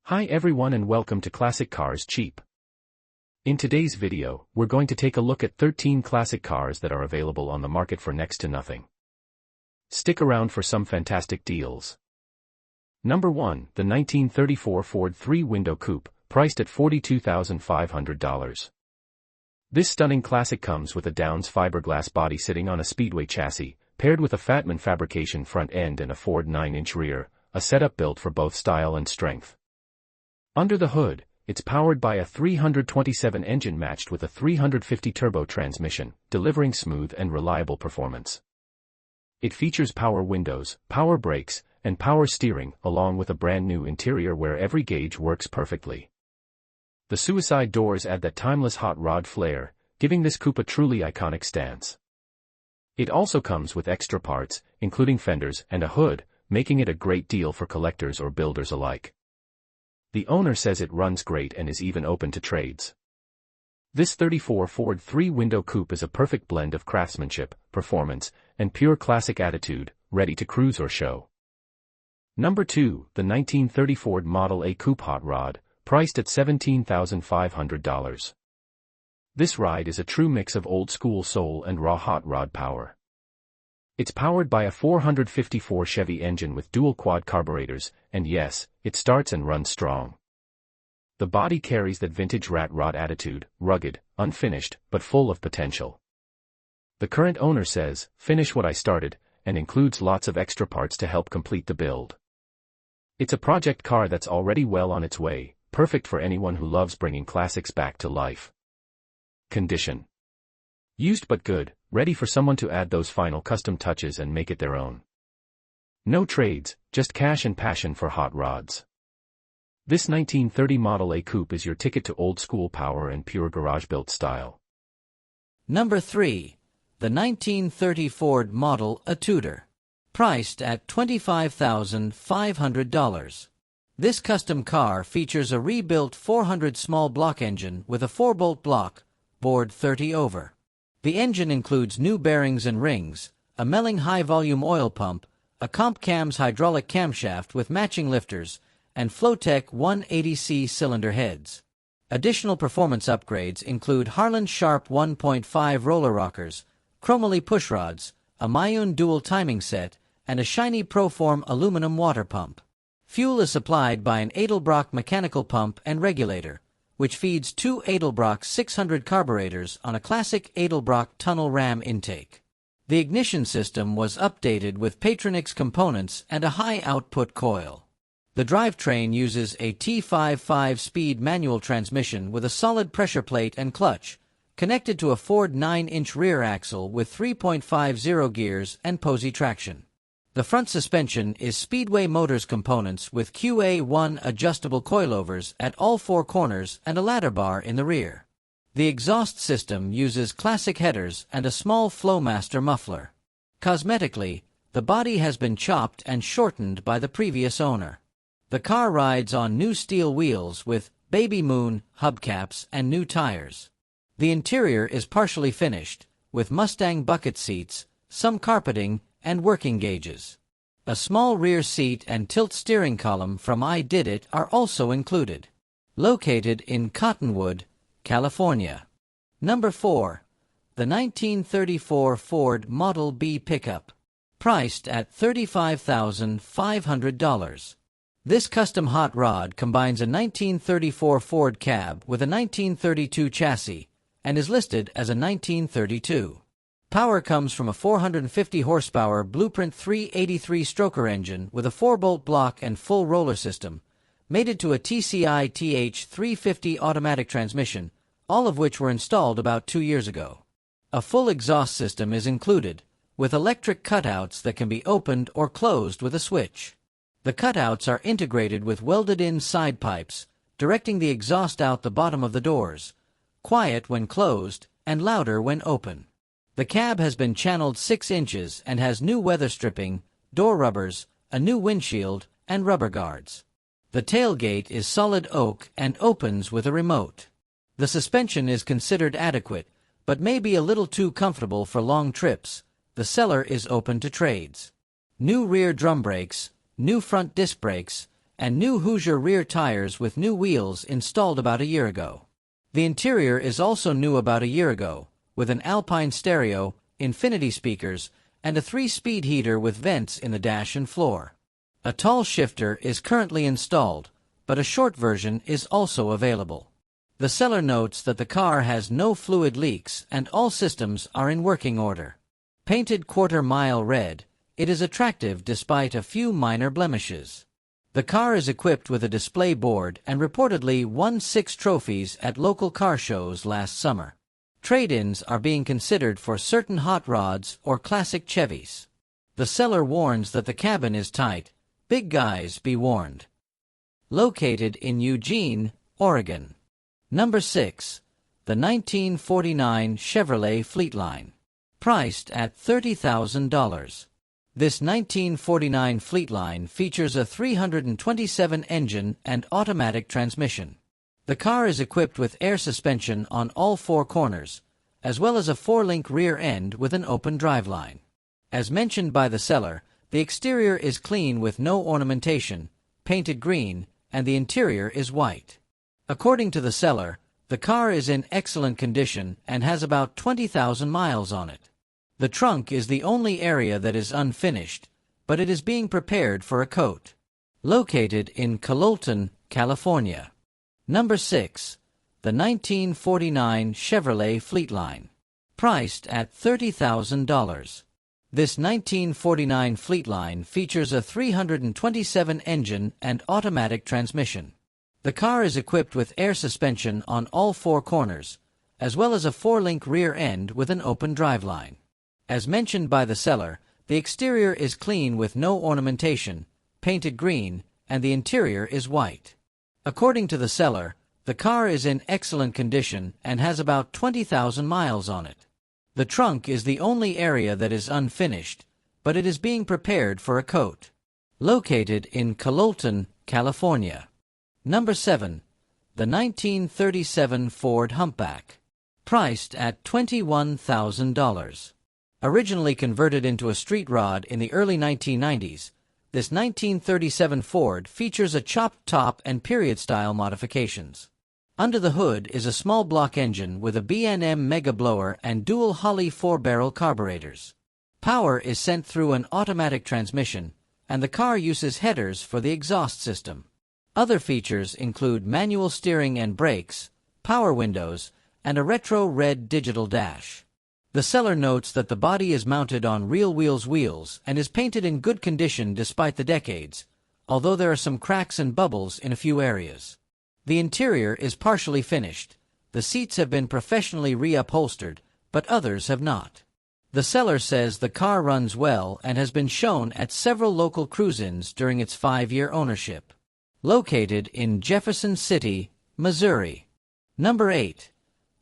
Hi everyone and welcome to Classic Cars Cheap. In today's video, we're going to take a look at 13 classic cars that are available on the market for next to nothing. Stick around for some fantastic deals. Number 1, the 1934 Ford 3-window coupe, priced at $42,500. This stunning classic comes with a Downs fiberglass body sitting on a Speedway chassis, paired with a Fatman fabrication front end and a Ford 9-inch rear, a setup built for both style and strength. Under the hood, it's powered by a 327 engine matched with a 350 turbo transmission, delivering smooth and reliable performance. It features power windows, power brakes, and power steering, along with a brand new interior where every gauge works perfectly. The suicide doors add that timeless hot rod flair, giving this coupe a truly iconic stance. It also comes with extra parts, including fenders and a hood, making it a great deal for collectors or builders alike. The owner says it runs great and is even open to trades. This 34 Ford 3-window coupe is a perfect blend of craftsmanship, performance, and pure classic attitude, ready to cruise or show. Number 2, the 1930 Ford Model A Coupe Hot Rod, priced at $17,500. This ride is a true mix of old-school soul and raw hot rod power. It's powered by a 454 Chevy engine with dual quad carburetors, and yes, it starts and runs strong. The body carries that vintage rat rod attitude, rugged, unfinished, but full of potential. The current owner says, "Finish what I started," and includes lots of extra parts to help complete the build. It's a project car that's already well on its way, perfect for anyone who loves bringing classics back to life. Condition: used but good, ready for someone to add those final custom touches and make it their own. No trades, just cash and passion for hot rods. This 1930 Model A coupe is your ticket to old-school power and pure garage-built style. Number 3, the 1930 Ford Model A Tudor, priced at $25,500. This custom car features a rebuilt 400 small block engine with a 4-bolt block, bored 30 over. The engine includes new bearings and rings, a Melling high-volume oil pump, a Comp Cams hydraulic camshaft with matching lifters, and Flowtech 180C cylinder heads. Additional performance upgrades include Harlan Sharp 1.5 roller rockers, chromoly pushrods, a Mayun dual timing set, and a shiny Proform aluminum water pump. Fuel is supplied by an Edelbrock mechanical pump and regulator, which feeds two Edelbrock 600 carburetors on a classic Edelbrock tunnel ram intake. The ignition system was updated with Patronix components and a high-output coil. The drivetrain uses a T5 5-speed manual transmission with a solid pressure plate and clutch, connected to a Ford 9-inch rear axle with 3.50 gears and Posey traction. The front suspension is Speedway Motors components with QA1 adjustable coilovers at all four corners and a ladder bar in the rear. The exhaust system uses classic headers and a small Flowmaster muffler. Cosmetically, the body has been chopped and shortened by the previous owner. The car rides on new steel wheels with Baby Moon hubcaps and new tires. The interior is partially finished, with Mustang bucket seats, some carpeting, and working gauges. A small rear seat and tilt steering column from I Did It are also included. Located in Cottonwood, California. Number 4, the 1934 Ford Model B pickup, priced at $35,500. This custom hot rod combines a 1934 Ford cab with a 1932 chassis and is listed as a 1932. Power comes from a 450 horsepower Blueprint 383 stroker engine with a 4-bolt block and full roller system, mated to a TCI TH350 automatic transmission, all of which were installed about 2 years ago. A full exhaust system is included, with electric cutouts that can be opened or closed with a switch. The cutouts are integrated with welded-in side pipes, directing the exhaust out the bottom of the doors, quiet when closed and louder when open. The cab has been channeled 6 inches and has new weather stripping, door rubbers, a new windshield, and rubber guards. The tailgate is solid oak and opens with a remote. The suspension is considered adequate, but may be a little too comfortable for long trips. The seller is open to trades. New rear drum brakes, new front disc brakes, and new Hoosier rear tires with new wheels installed about a year ago. The interior is also new about a year ago, with an Alpine stereo, infinity speakers, and a 3-speed heater with vents in the dash and floor. A tall shifter is currently installed, but a short version is also available. The seller notes that the car has no fluid leaks and all systems are in working order. Painted quarter-mile red, it is attractive despite a few minor blemishes. The car is equipped with a display board and reportedly won 6 trophies at local car shows last summer. Trade-ins are being considered for certain hot rods or classic Chevys. The seller warns that the cabin is tight. Big guys be warned. Located in Eugene, Oregon. Number 6. The 1949 Chevrolet Fleetline. Priced at $30,000. This 1949 Fleetline features a 327 engine and automatic transmission. The car is equipped with air suspension on all 4 corners, as well as a 4-link rear end with an open driveline. As mentioned by the seller, the exterior is clean with no ornamentation, painted green, and the interior is white. According to the seller, the car is in excellent condition and has about 20,000 miles on it. The trunk is the only area that is unfinished, but it is being prepared for a coat. Located in Cololton, California. Number 6. The 1949 Chevrolet Fleetline. Priced at $30,000. This 1949 Fleetline features a 327 engine and automatic transmission. The car is equipped with air suspension on all 4 corners, as well as a 4-link rear end with an open driveline. As mentioned by the seller, the exterior is clean with no ornamentation, painted green, and the interior is white. According to the seller, the car is in excellent condition and has about 20,000 miles on it. The trunk is the only area that is unfinished, but it is being prepared for a coat. Located in Cololton, California. Number 7. The 1937 Ford Humpback. Priced at $21,000. Originally converted into a street rod in the early 1990s, this 1937 Ford features a chopped top and period-style modifications. Under the hood is a small block engine with a B&M mega blower and dual Holley 4-barrel carburetors. Power is sent through an automatic transmission, and the car uses headers for the exhaust system. Other features include manual steering and brakes, power windows, and a retro red digital dash. The seller notes that the body is mounted on real wheels and is painted in good condition despite the decades, although there are some cracks and bubbles in a few areas. The interior is partially finished. The seats have been professionally reupholstered, but others have not. The seller says the car runs well and has been shown at several local cruise-ins during its 5-year ownership. Located in Jefferson City, Missouri. Number 8.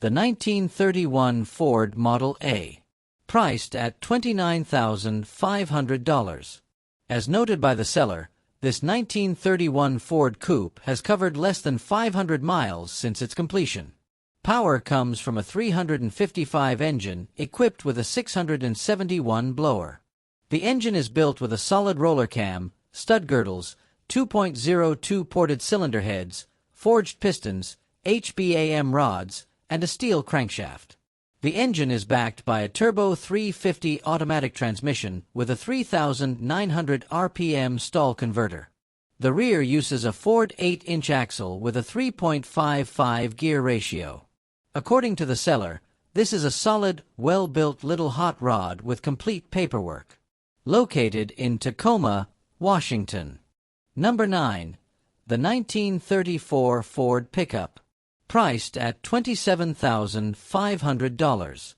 The 1931 Ford Model A. Priced at $29,500. As noted by the seller, this 1931 Ford Coupe has covered less than 500 miles since its completion. Power comes from a 355 engine equipped with a 671 blower. The engine is built with a solid roller cam, stud girdles, 2.02 ported cylinder heads, forged pistons, HBAM rods, and a steel crankshaft. The engine is backed by a turbo 350 automatic transmission with a 3,900 RPM stall converter. The rear uses a Ford 8-inch axle with a 3.55 gear ratio. According to the seller, this is a solid, well-built little hot rod with complete paperwork. Located in Tacoma, Washington. Number 9. The 1934 Ford Pickup. Priced at $27,500.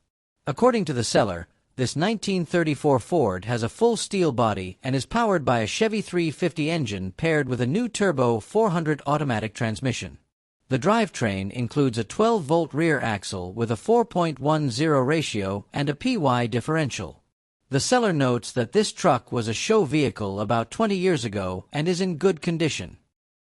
According to the seller, this 1934 Ford has a full steel body and is powered by a Chevy 350 engine paired with a new turbo 400 automatic transmission. The drivetrain includes a 12-volt rear axle with a 4.10 ratio and a PY differential. The seller notes that this truck was a show vehicle about 20 years ago and is in good condition.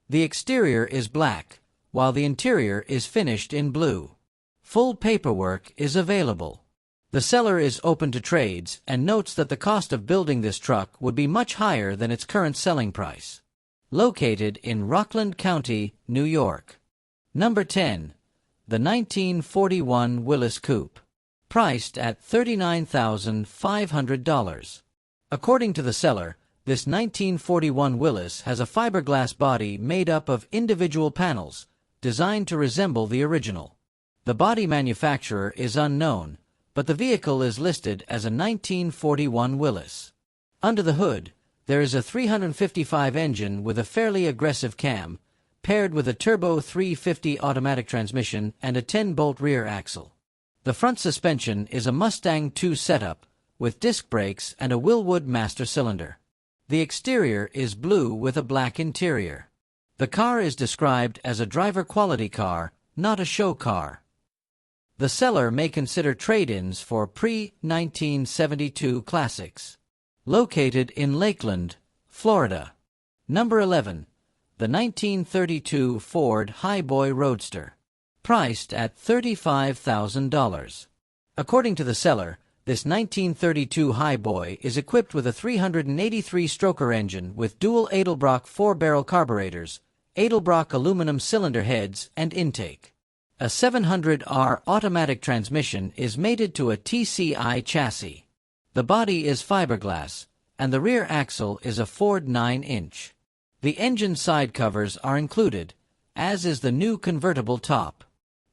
The exterior is black, while the interior is finished in blue. Full paperwork is available. The seller is open to trades and notes that the cost of building this truck would be much higher than its current selling price. located in Rockland County, New York. Number 10. The 1941 Willys Coupe. Priced at $39,500. According to the seller, this 1941 Willys has a fiberglass body made up of individual panels, designed to resemble the original. The body manufacturer is unknown, but the vehicle is listed as a 1941 Willys. Under the hood, there is a 355 engine with a fairly aggressive cam, paired with a turbo 350 automatic transmission and a 10-bolt rear axle. The front suspension is a Mustang II setup, with disc brakes and a Willwood master cylinder. The exterior is blue with a black interior. The car is described as a driver-quality car, not a show car. The seller may consider trade-ins for pre-1972 classics. Located in Lakeland, Florida. Number 11. The 1932 Ford Highboy Roadster. Priced at $35,000. According to the seller, this 1932 Highboy is equipped with a 383-stroker engine with dual Edelbrock 4-barrel carburetors, Edelbrock aluminum cylinder heads, and intake. A 700R automatic transmission is mated to a TCI chassis. The body is fiberglass, and the rear axle is a Ford 9-inch. The engine side covers are included, as is the new convertible top.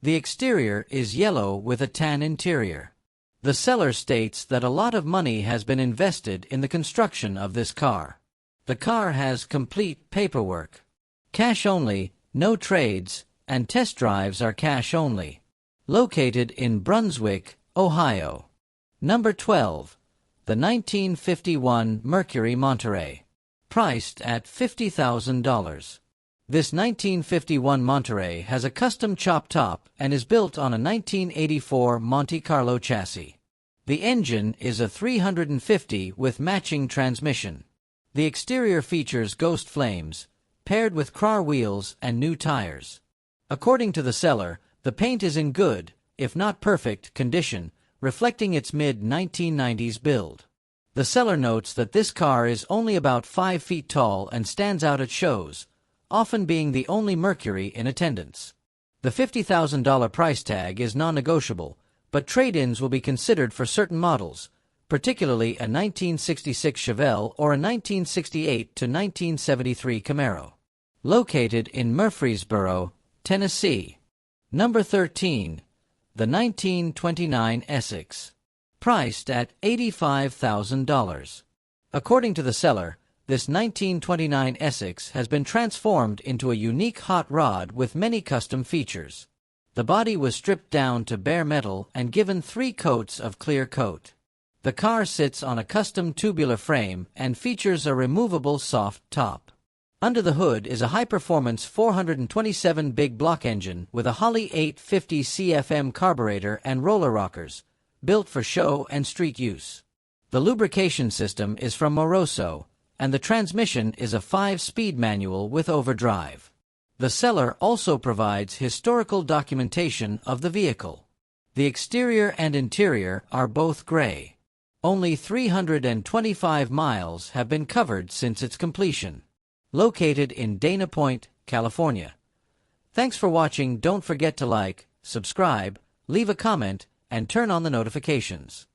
The exterior is yellow with a tan interior. The seller states that a lot of money has been invested in the construction of this car. The car has complete paperwork. Cash only, no trades, and test drives are cash only. Located in Brunswick, Ohio. Number 12. The 1951 Mercury Monterey. Priced at $50,000. This 1951 Monterey has a custom chop top and is built on a 1984 Monte Carlo chassis. The engine is a 350 with matching transmission. The exterior features ghost flames, paired with car wheels and new tires. According to the seller, the paint is in good, if not perfect, condition, reflecting its mid-1990s build. The seller notes that this car is only about 5 feet tall and stands out at shows, often being the only Mercury in attendance. The $50,000 price tag is non-negotiable, but trade-ins will be considered for certain models, particularly a 1966 Chevelle or a 1968 to 1973 Camaro. Located in Murfreesboro, Tennessee. Number 13. The 1929 Essex. Priced at $85,000. According to the seller, this 1929 Essex has been transformed into a unique hot rod with many custom features. The body was stripped down to bare metal and given 3 coats of clear coat. The car sits on a custom tubular frame and features a removable soft top. Under the hood is a high-performance 427 big block engine with a Holley 850 CFM carburetor and roller rockers, built for show and street use. The lubrication system is from Moroso, and the transmission is a 5-speed manual with overdrive. The seller also provides historical documentation of the vehicle. The exterior and interior are both gray. Only 325 miles have been covered since its completion. Located in Dana Point, California. Thanks for watching. Don't forget to like, subscribe, leave a comment, and turn on the notifications.